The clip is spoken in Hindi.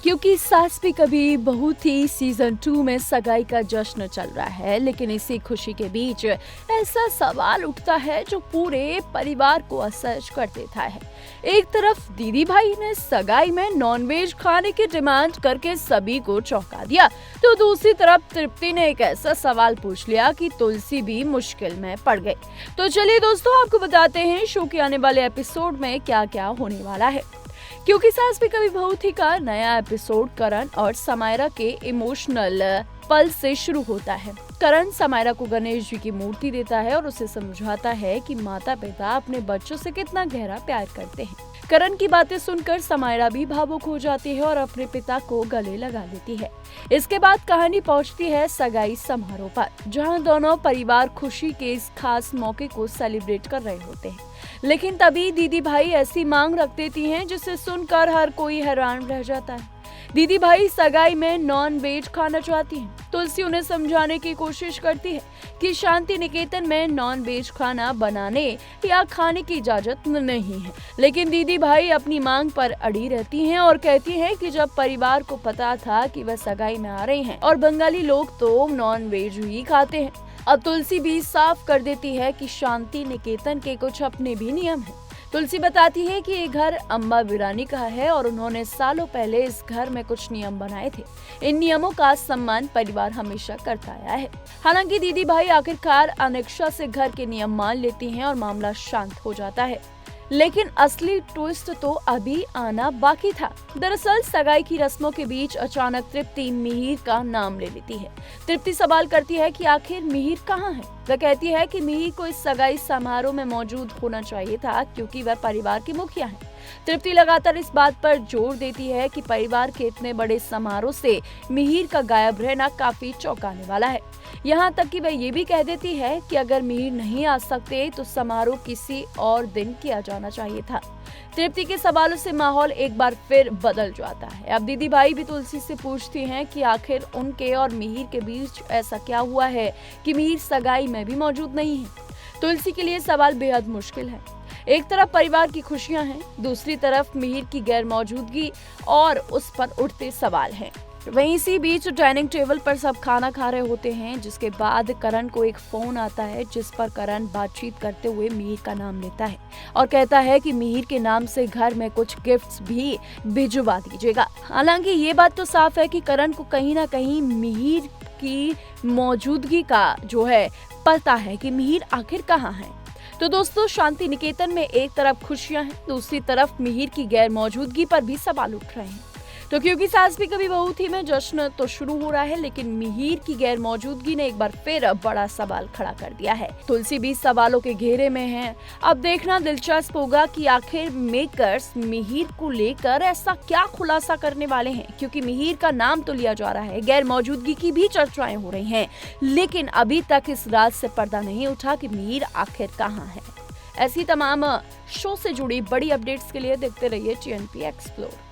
क्योंकि सास भी कभी बहू थी सीजन 2 में सगाई का जश्न चल रहा है, लेकिन इसी खुशी के बीच ऐसा सवाल उठता है जो पूरे परिवार को असहज कर देता है। एक तरफ दीदी भाई ने सगाई में नॉनवेज खाने की डिमांड करके सभी को चौंका दिया, तो दूसरी तरफ तृप्ति ने एक ऐसा सवाल पूछ लिया कि तुलसी भी मुश्किल में पड़ गई। तो चलिए दोस्तों, आपको बताते हैं शो के आने वाले एपिसोड में क्या क्या होने वाला है। क्योंकि सास भी कभी बहू थी का नया एपिसोड करण और समायरा के इमोशनल पल से शुरू होता है। करण समायरा को गणेश जी की मूर्ति देता है और उसे समझाता है कि माता पिता अपने बच्चों से कितना गहरा प्यार करते हैं। करण की बातें सुनकर समायरा भी भावुक हो जाती है और अपने पिता को गले लगा लेती है। इसके बाद कहानी पहुंचती है सगाई समारोह पर, जहां दोनों परिवार खुशी के इस खास मौके को सेलिब्रेट कर रहे होते हैं। लेकिन तभी दीदी भाई ऐसी मांग रख देती हैं जिसे सुनकर हर कोई हैरान रह जाता है। दीदी भाई सगाई में नॉन वेज खाना चाहती हैं। तुलसी उन्हें समझाने की कोशिश करती है कि शांति निकेतन में नॉन वेज खाना बनाने या खाने की इजाजत नहीं है, लेकिन दीदी भाई अपनी मांग पर अड़ी रहती हैं और कहती हैं कि जब परिवार को पता था कि वह सगाई में आ रही हैं और बंगाली लोग तो नॉन वेज ही खाते हैं। अब तुलसी भी साफ कर देती है कि शांति निकेतन के कुछ अपने भी नियम हैं। तुलसी बताती है कि ये घर अम्बा वीरानी का है और उन्होंने सालों पहले इस घर में कुछ नियम बनाए थे। इन नियमों का सम्मान परिवार हमेशा करता आया है। हालांकि दीदी भाई आखिरकार अनिक्षा से घर के नियम मान लेती हैं और मामला शांत हो जाता है। लेकिन असली ट्विस्ट तो अभी आना बाकी था। दरअसल सगाई की रस्मों के बीच अचानक तृप्ति मिहिर का नाम ले लेती है। तृप्ति सवाल करती है कि आखिर मिहिर कहाँ है। वह कहती है कि मिहिर को इस सगाई समारोह में मौजूद होना चाहिए था क्योंकि वह परिवार की मुखिया है। तृप्ति लगातार इस बात पर जोर देती है कि परिवार के इतने बड़े समारोह से मिहिर का गायब रहना काफी चौंकाने वाला है। यहाँ तक कि वह ये भी कह देती है कि अगर मिहिर नहीं आ सकते तो समारोह किसी और दिन किया जाना चाहिए था। तृप्ति के सवालों से माहौल एक बार फिर बदल जाता है। अब दीदी भाई भी तुलसी से पूछती हैं कि आखिर उनके और मिहिर के बीच ऐसा क्या हुआ है कि मिहिर सगाई में भी मौजूद नहीं है। तुलसी के लिए सवाल बेहद मुश्किल है। एक तरफ परिवार की खुशियां हैं, दूसरी तरफ मिहिर की गैर मौजूदगी और उस पर उठते सवाल हैं। वहीं इसी बीच डाइनिंग टेबल पर सब खाना खा रहे होते हैं, जिसके बाद करण को एक फोन आता है जिस पर करण बातचीत करते हुए मिहिर का नाम लेता है और कहता है कि मिहिर के नाम से घर में कुछ गिफ्ट्स भी भिजवा दीजिएगा। हालांकि ये बात तो साफ है कि करण को कहीं ना कहीं मिहिर की मौजूदगी का जो है पता है कि मिहिर आखिर कहाँ है। तो दोस्तों, शांति निकेतन में एक तरफ खुशियां हैं, दूसरी तरफ मिहिर की गैर मौजूदगी पर भी सवाल उठ रहे हैं। तो क्योंकि सास भी कभी बहू थी में जश्न तो शुरू हो रहा है, लेकिन मिहिर की गैर मौजूदगी ने एक बार फिर बड़ा सवाल खड़ा कर दिया है। तुलसी भी सवालों के घेरे में है। अब देखना दिलचस्प होगा कि आखिर मेकर्स मिहिर को लेकर ऐसा क्या खुलासा करने वाले हैं, क्योंकि मिहिर का नाम तो लिया जा रहा है, गैर मौजूदगी की भी चर्चाएं हो रही हैं, लेकिन अभी तक इस राज से पर्दा नहीं उठा कि मिहिर आखिर कहाँ है। ऐसी तमाम शो से जुड़ी बड़ी अपडेट्स के लिए देखते रहिए TNP एक्सप्लोर।